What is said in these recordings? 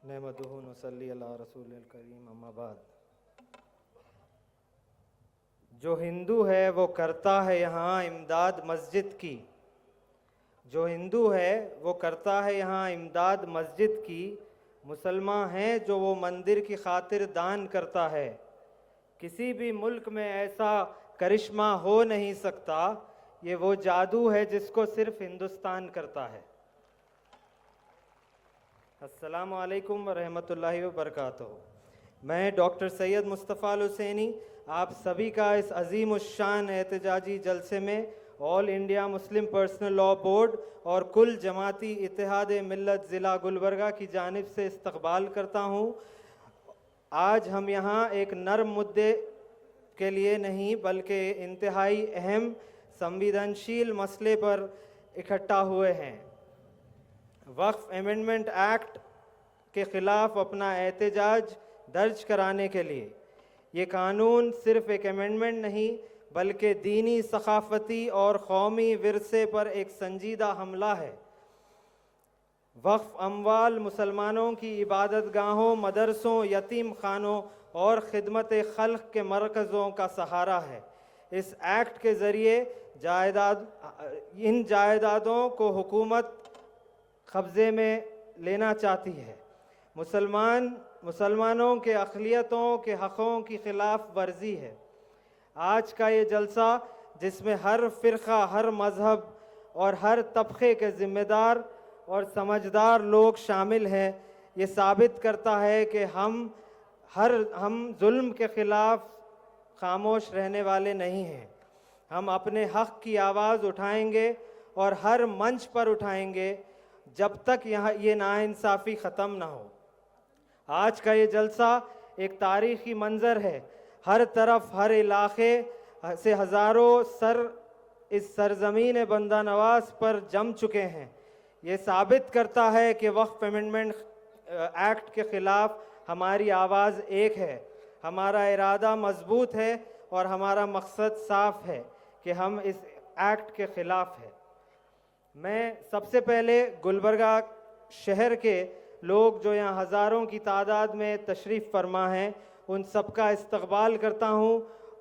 नहमदुहु नसल्ली अला रसूलिल करीम अम्मा बाद। जो हिंदू है वो करता है यहाँ इमदाद मस्जिद की। जो हिंदू है वो करता है यहाँ इमदाद मस्जिद की। मुसलमान हैं जो वो मंदिर की खातिर दान करता है। किसी भी मुल्क में ऐसा करिश्मा हो नहीं सकता। ये वो जादू है जिसको सिर्फ हिंदुस्तान करता है। अस्सलामु अलैकुम व रहमतुल्लाहि व बरकातुहू। मैं डॉक्टर सैयद मुस्तफ़ा अल हुसैनी आप सभी का इस अजीम उश्शान एहतजाजी जलसे में all India Muslim personal law board और कुल जमाती इत्तेहाद मिल्लत ज़िला गुलबर्गा की जानिब से इस्तकबाल करता हूँ। आज हम यहाँ एक नर्म मुद्दे के लिए नहीं बल्कि इंतहाई अहम संवेदनशील मसले पर इकट्ठा हुए हैं। वक्फ अमेंडमेंट एक्ट के ख़िलाफ़ अपना एहतजाज दर्ज कराने के लिए। ये कानून सिर्फ़ एक अमेंडमेंट नहीं बल्कि दीनी, सक़ाफ़ती और कौमी विरसे पर एक संजीदा हमला है। वक्फ अमवाल मुसलमानों की इबादत गाहों, मदरसों, यतीम खानों और ख़िदमत खल्क़ के मरकज़ों का सहारा है। इस एक्ट के ज़रिए इन जायदादों को हुकूमत कब्ज़े में लेना चाहती है। मुसलमानों के अक़लियतों के हक़ों की ख़िलाफ़ वर्जी है। आज का ये जलसा जिसमें हर फ़िरक़ा, हर मज़हब और हर तबक़े के ज़िम्मेदार और समझदार लोग शामिल हैं, ये साबित करता है कि हम जुल्म के ख़िलाफ़ खामोश रहने वाले नहीं हैं। हम अपने हक़ की आवाज़ उठाएंगे और हर मंच पर उठाएंगे जब तक यहाँ ये नाइंसाफ़ी ख़त्म ना हो। आज का ये जलसा एक तारीख़ी मंज़र है। हर तरफ, हर इलाक़े से हज़ारों सर इस सरज़मीन बंदा नवाज़ पर जम चुके हैं। ये साबित करता है कि वक्फ अमेंडमेंट एक्ट के ख़िलाफ़ हमारी आवाज़ एक है। हमारा इरादा मज़बूत है और हमारा मकसद साफ़ है कि हम इस एक्ट के ख़िलाफ़ हैं। मैं सबसे पहले गुलबर्गा शहर के लोग जो यहाँ हज़ारों की तादाद में तशरीफ़ फरमा हैं, उन सब का इस्तकबाल करता हूँ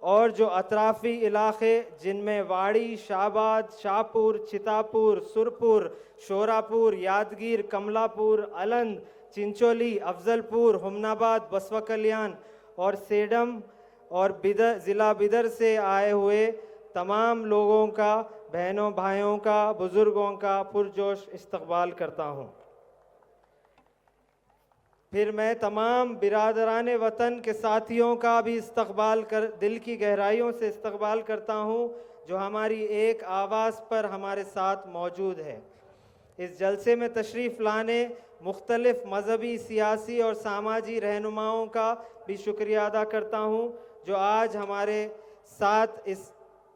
और जो अतराफ़ी इलाक़े जिनमें वाड़ी, शाहबाद, शाहपुर, चितापुर, सुरपुर, शोरापुर, यादगीर, कमलापुर, अलंद, चिंचोली, अफजलपुर, हुमनाबाद, बसवा कल्याण और सेडम और ज़िला बिदर से आए हुए तमाम लोगों का, बहनों भाइयों का, बुज़ुर्गों का पुरजोश इस्तकबाल करता हूँ। फिर मैं तमाम बिरादरान वतन के साथियों का भी दिल की गहराइयों से इस्तकबाल करता हूँ जो हमारी एक आवाज़ पर हमारे साथ मौजूद है। इस जलसे में तशरीफ़ लाने मुख्तलिफ मज़हबी, सियासी और सामाजी रहनुमाओं का भी शुक्रिया अदा करता हूँ जो आज हमारे साथ इस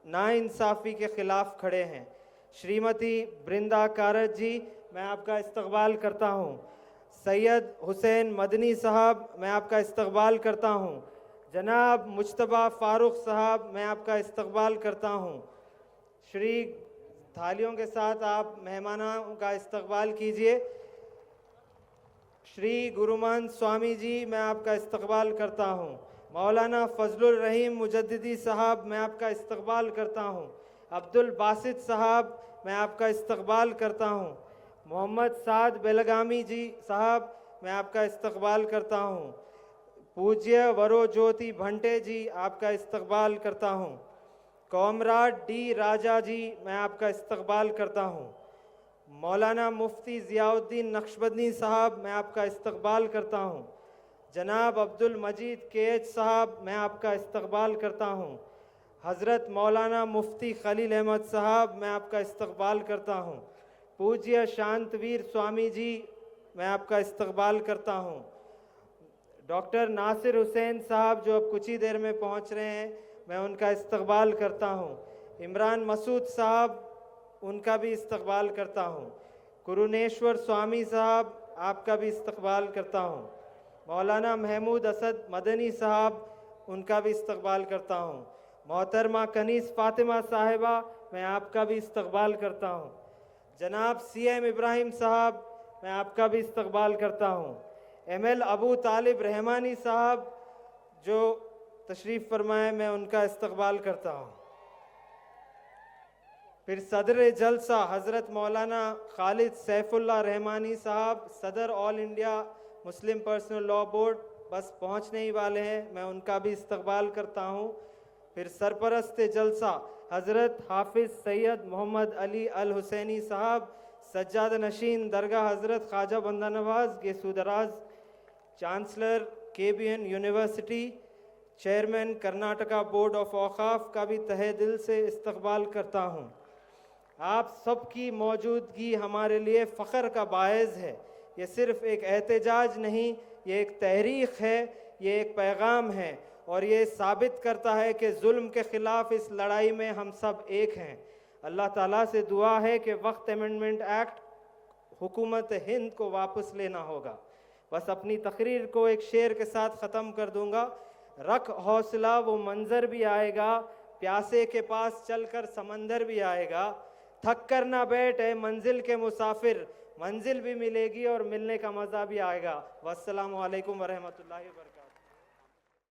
नाइंसाफ़ी के ख़िलाफ़ खड़े हैं। श्रीमती बृंदा कारज जी, मैं आपका इस्तकबाल करता हूँ। सैयद हुसैन मदनी साहब, मैं आपका इस्तकबाल करता हूँ। जनाब मुज्तबा फ़ारूक साहब, मैं आपका इस्तकबाल करता हूँ। श्री थालियों के साथ आप मेहमानों का इस्तकबाल कीजिए। श्री गुरुमंत स्वामी जी, मैं आपका इस्तकबाल करता हूँ। मौलाना फजलुर रहीम मुजद्दिदी साहब, मैं आपका इस्तकबाल करता हूँ। अब्दुल बासित साहब, मैं आपका इस्तकबाल करता हूँ। मोहम्मद साद बेलगामी जी साहब, मैं आपका इस्तकबाल करता हूँ। पूज्य वरो ज्योति भंटे जी, आपका इस्तकबाल करता हूँ। कॉमराड डी राजा जी, मैं आपका इस्तकबाल करता हूँ। मौलाना मुफ्ती ज़ियाउद्दीन नक्शबंदी साहब, मैं आपका इस्तकबाल करता हूँ। जनाब अब्दुल मजीद केएच साहब, मैं आपका इस्तकबाल करता हूँ। हज़रत मौलाना मुफ्ती खलील अहमद साहब, मैं आपका इस्तकबाल करता हूँ। पूज्य शांतवीर स्वामी जी, मैं आपका इस्तकबाल करता हूँ। डॉक्टर नासिर हुसैन साहब जो अब कुछ ही देर में पहुँच रहे हैं, मैं उनका इस्तकबाल करता हूँ। इमरान मसूद साहब, उनका भी इस्तकबाल करता हूँ। कुरुनेश्वर स्वामी साहब, आपका भी इस्तकबाल करता हूँ। मौलाना महमूद असद मदनी साहब, उनका भी इस्तकबाल करता हूँ। मोहतरमा कनीस फ़ातिमा साहिबा, मैं आपका भी इस्तकबाल करता हूँ। जनाब CM इब्राहिम साहब, मैं आपका भी इस्तकबाल करता हूँ। ML अबू तालिब रहमानी साहब जो तशरीफ़ फरमाए, मैं उनका इस्तकबाल करता हूँ। फिर सदर जलसा हज़रत मौलाना खालिद सैफुल्लाह रहमानी साहब, सदर all India Muslim personal law board, बस पहुँचने ही वाले हैं, मैं उनका भी इस्तकबाल करता हूँ। फिर सरपरस्त जलसा हज़रत हाफिज़ सैयद मोहम्मद अली अल हुसैनी साहब, सज्जाद नशीन दरगाह हज़रत Khwaja Banda Nawaz Gesudaraz, chancellor KBN university, chairman Karnataka board of औकाफ का भी तहे दिल से इस्तकबाल करता हूँ। आप सबकी मौजूदगी हमारे लिए फ़ख्र का बायस है। ये सिर्फ़ एक एहतजाज नहीं, ये एक तहरीक है, ये एक पैगाम है और ये साबित करता है कि जुल्म के ख़िलाफ़ इस लड़ाई में हम सब एक हैं। अल्लाह ताला से दुआ है कि वक्त अमेंडमेंट एक्ट हुकूमत हिंद को वापस लेना होगा। बस अपनी तकरीर को एक शेर के साथ ख़त्म कर दूँगा। रख हौसला, वो मंज़र भी आएगा, प्यासे के पास चलकर समंदर भी आएगा। थक कर ना बैठ ए मंजिल के मुसाफिर, मंजिल भी मिलेगी और मिलने का मज़ा भी आएगा। वस्सलामु अलैकुम वरहमतुल्लाहि वबरकातुहू।